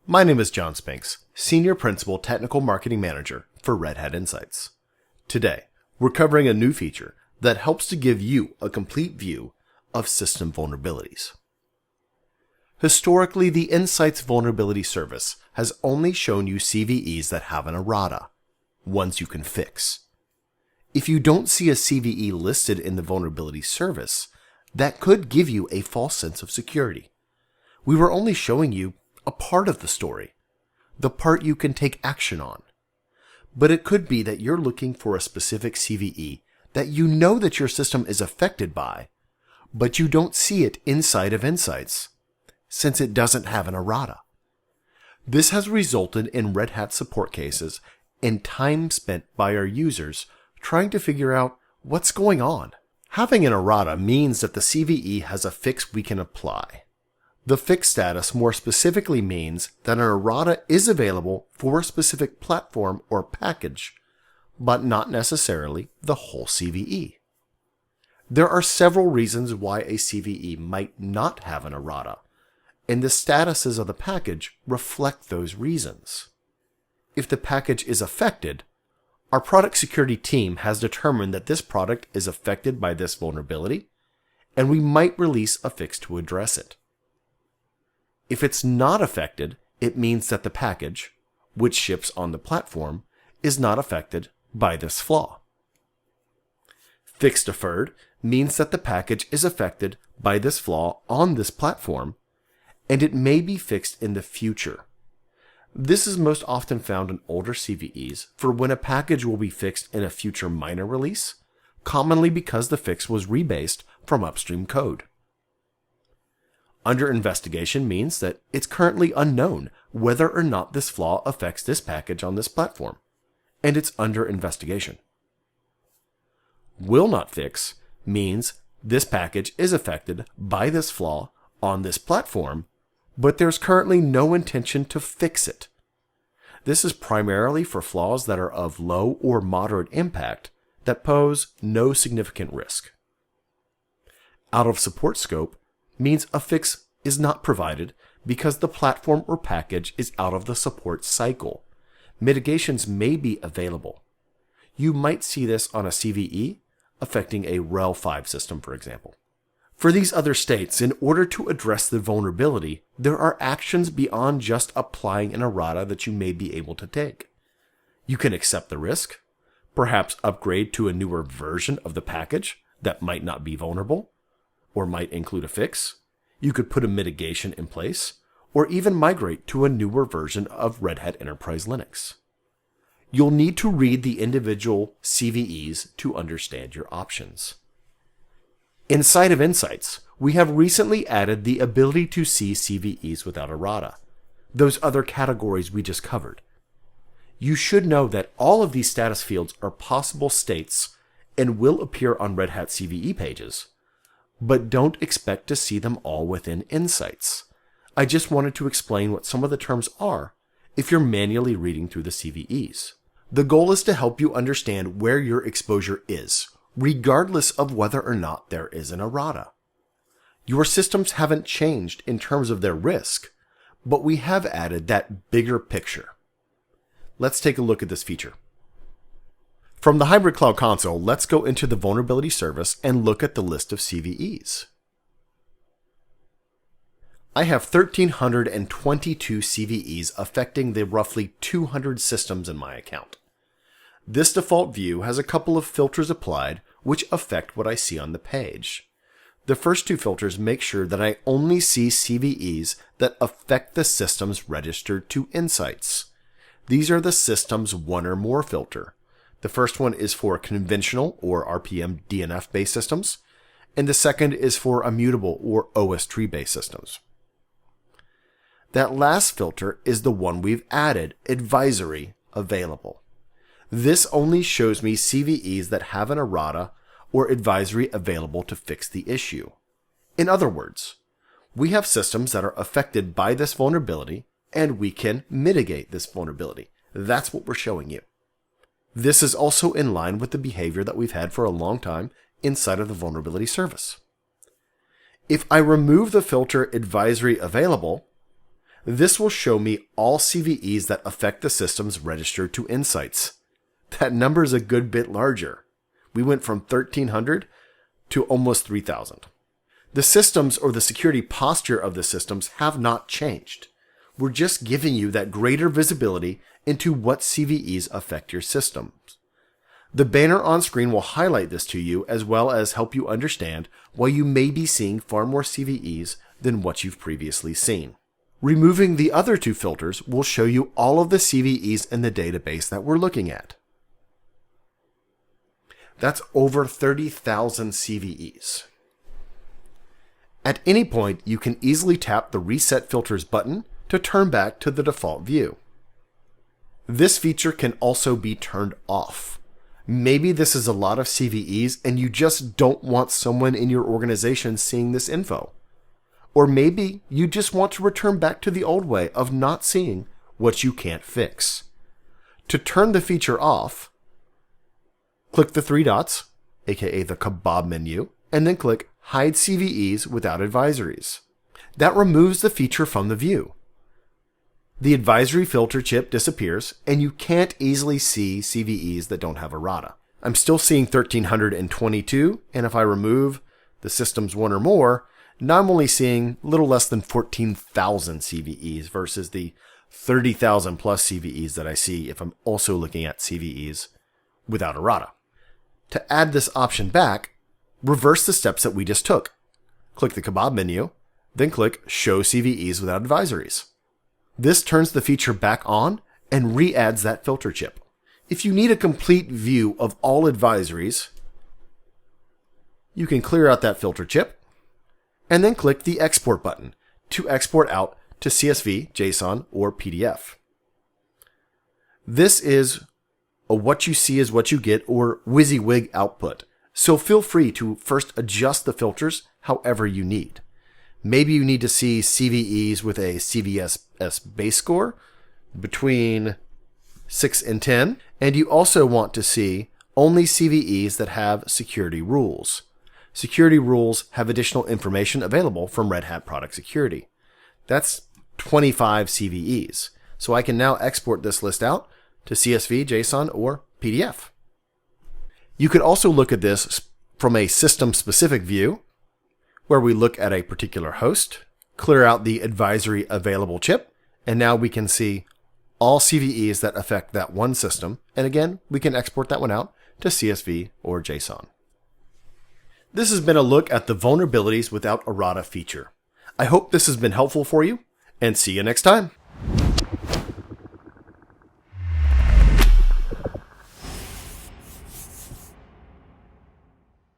My name is John Spinks, Senior Principal Technical Marketing Manager for Red Hat Insights. Today, we're covering a new feature that helps to give you a complete view of system vulnerabilities. Historically, the Insights Vulnerability Service has only shown you CVEs that have an errata, ones you can fix. If you don't see a CVE listed in the Vulnerability Service, that could give you a false sense of security. We were only showing you a part of the story, the part you can take action on. But it could be that you're looking for a specific CVE that you know that your system is affected by, but you don't see it inside of Insights, since it doesn't have an errata. This has resulted in Red Hat support cases and time spent by our users trying to figure out what's going on. Having an errata means that the CVE has a fix we can apply. The fix status more specifically means that an errata is available for a specific platform or package, but not necessarily the whole CVE. There are several reasons why a CVE might not have an errata, and the statuses of the package reflect those reasons. If the package is affected, our product security team has determined that this product is affected by this vulnerability, and we might release a fix to address it. If it's not affected, it means that the package, which ships on the platform, is not affected by this flaw. Fix deferred means that the package is affected by this flaw on this platform, and it may be fixed in the future. This is most often found in older CVEs for when a package will be fixed in a future minor release, commonly because the fix was rebased from upstream code. Under investigation means that it's currently unknown whether or not this flaw affects this package on this platform, and it's under investigation. Will not fix means this package is affected by this flaw on this platform, but there's currently no intention to fix it. This is primarily for flaws that are of low or moderate impact that pose no significant risk. Out of support scope means a fix is not provided because the platform or package is out of the support cycle. Mitigations may be available. You might see this on a CVE affecting a RHEL 5 system, for example. For these other states, in order to address the vulnerability, there are actions beyond just applying an errata that you may be able to take. You can accept the risk, perhaps upgrade to a newer version of the package that might not be vulnerable, or might include a fix. You could put a mitigation in place, or even migrate to a newer version of Red Hat Enterprise Linux. You'll need to read the individual CVEs to understand your options. Inside of Insights, we have recently added the ability to see CVEs without errata, those other categories we just covered. You should know that all of these status fields are possible states and will appear on Red Hat CVE pages, but don't expect to see them all within Insights. I just wanted to explain what some of the terms are if you're manually reading through the CVEs. The goal is to help you understand where your exposure is, regardless of whether or not there is an errata. Your systems haven't changed in terms of their risk, but we have added that bigger picture. Let's take a look at this feature. From the Hybrid Cloud Console, let's go into the Vulnerability Service and look at the list of CVEs. I have 1,322 CVEs affecting the roughly 200 systems in my account. This default view has a couple of filters applied which affect what I see on the page. The first two filters make sure that I only see CVEs that affect the systems registered to Insights. These are the Systems 1 or More filter. The first one is for conventional or RPM DNF-based systems, and the second is for immutable or OS tree-based systems. That last filter is the one we've added, Advisory Available. This only shows me CVEs that have an errata or advisory available to fix the issue. In other words, we have systems that are affected by this vulnerability, and we can mitigate this vulnerability. That's what we're showing you. This is also in line with the behavior that we've had for a long time inside of the Vulnerability Service. If I remove the filter Advisory Available, This will show me all CVEs that affect the systems registered to Insights. That number is a good bit larger. We went from 1,300 to almost 3,000. The systems or the security posture of the systems have not changed. We're just giving you that greater visibility into what CVEs affect your systems. The banner on screen will highlight this to you as well as help you understand why you may be seeing far more CVEs than what you've previously seen. Removing the other two filters will show you all of the CVEs in the database that we're looking at. That's over 30,000 CVEs. At any point, you can easily tap the Reset Filters button to turn back to the default view. This feature can also be turned off. Maybe this is a lot of CVEs and you just don't want someone in your organization seeing this info. Or maybe you just want to return back to the old way of not seeing what you can't fix. To turn the feature off, click the three dots, aka the kebab menu, and then click Hide CVEs without advisories. That removes the feature from the view. The advisory filter chip disappears, and you can't easily see CVEs that don't have errata. I'm still seeing 1,322, and if I remove the systems one or more, now I'm only seeing a little less than 14,000 CVEs versus the 30,000 plus CVEs that I see if I'm also looking at CVEs without errata. To add this option back, reverse the steps that we just took. Click the kebab menu, then click Show CVEs without advisories. This turns the feature back on and re-adds that filter chip. If you need a complete view of all advisories, you can clear out that filter chip and then click the Export button to export out to CSV, JSON, or PDF. This is a what you see is what you get or WYSIWYG output. So feel free to first adjust the filters however you need. Maybe you need to see CVEs with a CVEs base score between 6 and 10, and you also want to see only CVEs that have security rules. Security rules have additional information available from Red Hat Product Security. That's 25 CVEs. So I can now export this list out to CSV, JSON, or PDF. You could also look at this from a system-specific view, where we look at a particular host, clear out the advisory available chip, and now we can see all CVEs that affect that one system, and again, we can export that one out to CSV or JSON. This has been a look at the vulnerabilities without errata feature. I hope this has been helpful for you, and see you next time.